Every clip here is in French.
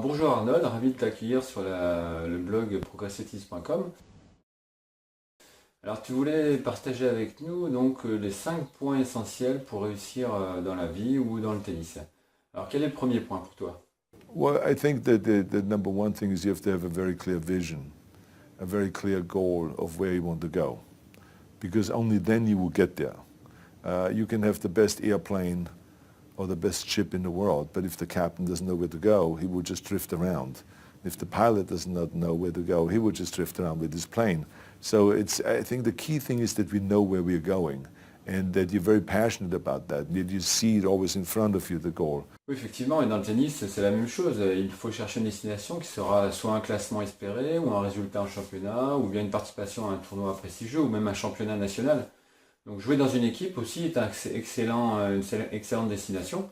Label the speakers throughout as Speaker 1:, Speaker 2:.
Speaker 1: Bonjour Arnold, ravi de t'accueillir sur le blog progressistisme.com. Alors tu voulais partager avec nous les 5 points essentiels pour réussir dans la vie ou dans le tennis. Alors quel est le premier point pour toi?
Speaker 2: Well, I think that the number one thing is you have to have a very clear vision, a very clear goal of where you want to go, because only then you will get there. You can have the best airplane or the best ship in the world, but if the captain doesn't know where to go, he will just drift around. If the pilot does not know where to go, he will just drift around with his plane. So I think the key thing is that we know where we're going and that you're very passionate about that, that you see it always in front of you, the goal.
Speaker 1: Oui, effectivement, et dans le tennis, c'est la même chose. Il faut chercher une destination qui sera soit un classement espéré, ou un résultat en championnat, ou bien une participation à un tournoi prestigieux, ou même un championnat national. Donc jouer dans une équipe aussi est une excellente destination.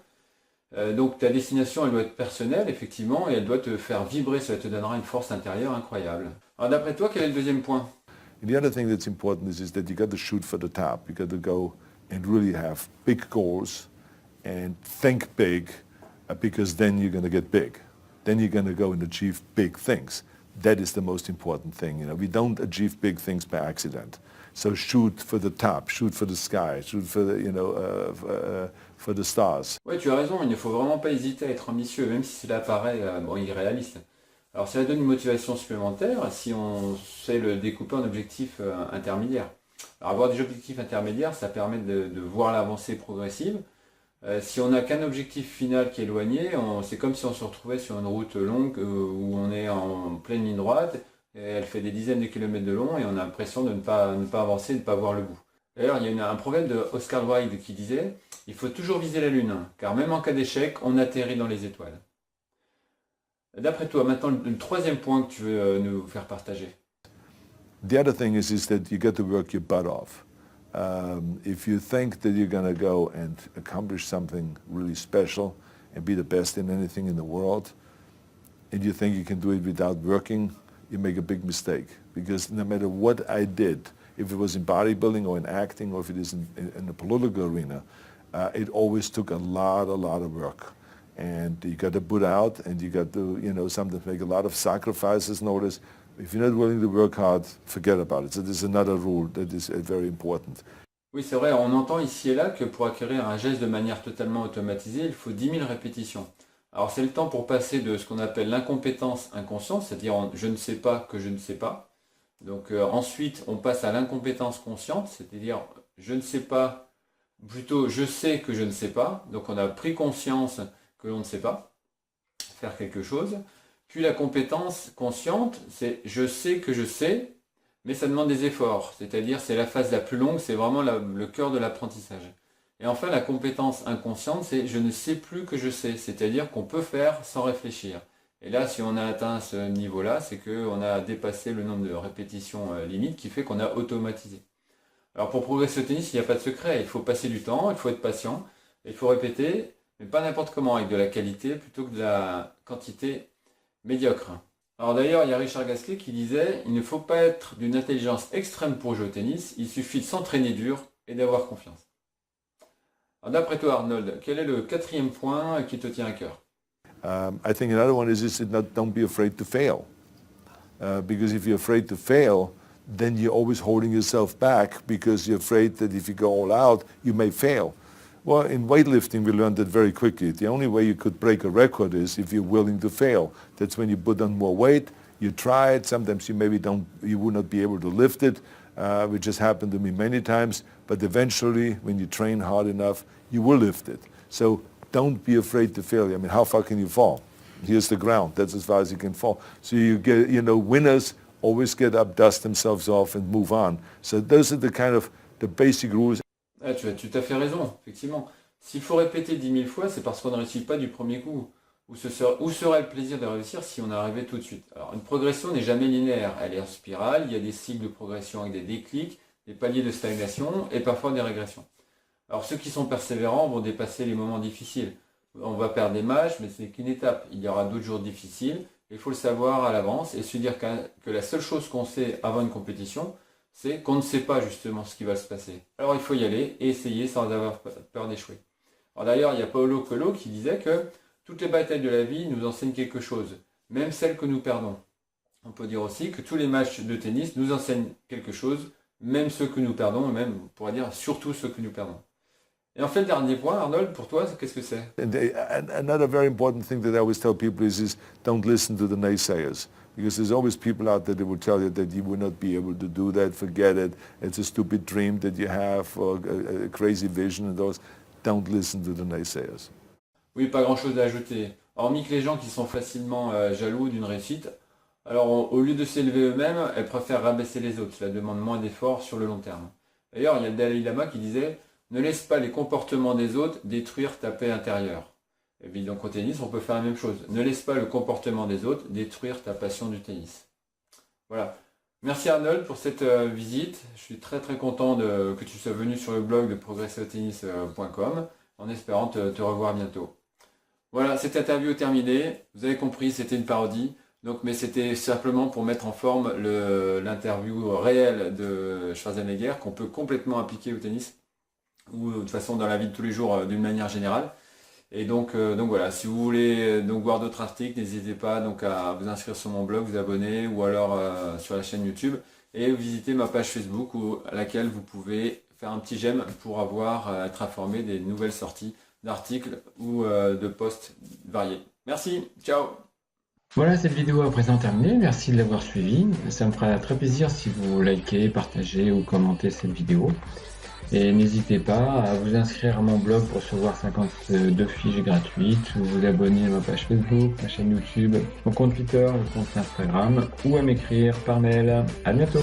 Speaker 1: Donc ta destination, elle doit être personnelle, effectivement, et elle doit te faire vibrer, ça te donnera une force intérieure incroyable. Alors d'après toi, quel est le deuxième point?
Speaker 2: And the other thing that's important is that you got to shoot for the top. You got to go and really have big goals and think big, because then you're going to get big. Then you're going to go and achieve big things. That is the most important thing. You know, we don't achieve big things by accident. So shoot for the top, shoot for the sky, shoot for the, for the stars.
Speaker 1: Oui, tu as raison, il ne faut vraiment pas hésiter à être ambitieux, même si cela paraît irréaliste. Alors cela donne une motivation supplémentaire si on sait le découper en objectifs intermédiaires. Alors avoir des objectifs intermédiaires, ça permet de voir l'avancée progressive. Si on n'a qu'un objectif final qui est éloigné, c'est comme si on se retrouvait sur une route longue où on est en pleine ligne droite, et elle fait des dizaines de kilomètres de long et on a l'impression de ne pas avancer, de ne pas voir le bout. D'ailleurs, il y a un proverbe de Oscar Wilde qui disait « Il faut toujours viser la lune, car même en cas d'échec, on atterrit dans les étoiles ». D'après toi, maintenant, le troisième point que tu veux nous faire partager.
Speaker 2: The other thing is that you got to work your butt off. If you think that you're going to go and accomplish something really special and be the best in anything in the world, and you think you can do it without working, you make a big mistake. Because no matter what I did, if it was in bodybuilding or in acting or if it is in the political arena, it always took a lot of work. And you got to put out and you got to, sometimes make a lot of sacrifices. Notice, if you're not willing to work hard, forget about it. So there's another rule that is very important.
Speaker 1: Oui, c'est vrai, on entend ici et là que pour acquérir un geste de manière totalement automatisée, il faut 10 000 répétitions. Alors c'est le temps pour passer de ce qu'on appelle l'incompétence inconsciente, c'est-à-dire je ne sais pas que je ne sais pas. Donc ensuite, on passe à l'incompétence consciente, c'est-à-dire je ne sais pas, plutôt je sais que je ne sais pas. Donc on a pris conscience que l'on ne sait pas faire quelque chose. Puis la compétence consciente, c'est je sais que je sais, mais ça demande des efforts. C'est-à-dire c'est la phase la plus longue, c'est vraiment le cœur de l'apprentissage. Et enfin la compétence inconsciente, c'est je ne sais plus que je sais, c'est-à-dire qu'on peut faire sans réfléchir. Et là, si on a atteint ce niveau-là, c'est qu'on a dépassé le nombre de répétitions limite qui fait qu'on a automatisé. Alors pour progresser au tennis, il n'y a pas de secret, il faut passer du temps, il faut être patient, il faut répéter, mais pas n'importe comment, avec de la qualité plutôt que de la quantité médiocre. Alors d'ailleurs, il y a Richard Gasquet qui disait « Il ne faut pas être d'une intelligence extrême pour jouer au tennis, il suffit de s'entraîner dur et d'avoir confiance. » Alors d'après toi Arnold, quel est le quatrième point qui te tient à cœur?
Speaker 2: I think another one is don't be afraid to fail. Because if you're afraid to fail, then you're always holding yourself back because you're afraid that if you go all out, you may fail. Well, in weightlifting, we learned that very quickly. The only way you could break a record is if you're willing to fail. That's when you put on more weight, you try it, sometimes you will not be able to lift it, which has happened to me many times, but eventually, when you train hard enough, you will lift it. So don't be afraid to fail. I mean, how far can you fall? Here's the ground. That's as far as you can fall. So you get, winners always get up, dust themselves off, and move on. So those are the basic rules.
Speaker 1: Ah, tu as tout à fait raison, effectivement. S'il faut répéter 10 000 fois, c'est parce qu'on ne réussit pas du premier coup. Où serait le plaisir de réussir si on arrivait tout de suite? Alors, une progression n'est jamais linéaire. Elle est en spirale, il y a des cycles de progression avec des déclics, des paliers de stagnation et parfois des régressions. Alors, ceux qui sont persévérants vont dépasser les moments difficiles. On va perdre des matchs, mais ce n'est qu'une étape. Il y aura d'autres jours difficiles. Il faut le savoir à l'avance et se dire que la seule chose qu'on sait avant une compétition, c'est qu'on ne sait pas justement ce qui va se passer. Alors il faut y aller et essayer sans avoir peur d'échouer. Alors d'ailleurs, il y a Paolo Coelho qui disait que Toutes les batailles de la vie nous enseignent quelque chose, même celles que nous perdons. On peut dire aussi que tous les matchs de tennis nous enseignent quelque chose, même ceux que nous perdons, et même, on pourrait dire, surtout ceux que nous perdons. Et en fait, le dernier point, Arnold, pour toi, qu'est-ce que c'est?
Speaker 2: Another very important thing that I always tell people is don't listen to the naysayers. Because there's always people out there that will tell you that you will not be able to do that, forget it, it's a stupid dream that you have, or a crazy vision and those. Don't listen to the naysayers.
Speaker 1: Oui, pas grand-chose à ajouter. Hormis que les gens qui sont facilement jaloux d'une réussite, alors au lieu de s'élever eux-mêmes, elles préfèrent rabaisser les autres. Cela demande moins d'efforts sur le long terme. D'ailleurs, il y a le Dalai Lama qui disait « Ne laisse pas les comportements des autres détruire ta paix intérieure ». Et puis donc au tennis, on peut faire la même chose. Ne laisse pas le comportement des autres détruire ta passion du tennis. Voilà. Merci Arnold pour cette visite. Je suis très très content que tu sois venu sur le blog de progresseautennis.com en espérant te revoir bientôt. Voilà, cette interview est terminée. Vous avez compris, c'était une parodie. Mais c'était simplement pour mettre en forme l'interview réelle de Schwarzenegger qu'on peut complètement appliquer au tennis ou de toute façon dans la vie de tous les jours d'une manière générale. Et donc voilà, si vous voulez voir d'autres articles, n'hésitez pas à vous inscrire sur mon blog, vous abonner ou alors sur la chaîne YouTube et visiter ma page Facebook à laquelle vous pouvez faire un petit j'aime pour être informé des nouvelles sorties d'articles ou de posts variés. Merci, ciao!
Speaker 3: Voilà, cette vidéo est à présent terminée. Merci de l'avoir suivi. Ça me fera très plaisir si vous likez, partagez ou commentez cette vidéo. Et n'hésitez pas à vous inscrire à mon blog pour recevoir 52 fiches gratuites, ou vous abonner à ma page Facebook, ma chaîne YouTube, mon compte Twitter, le compte Instagram, ou à m'écrire par mail. À bientôt.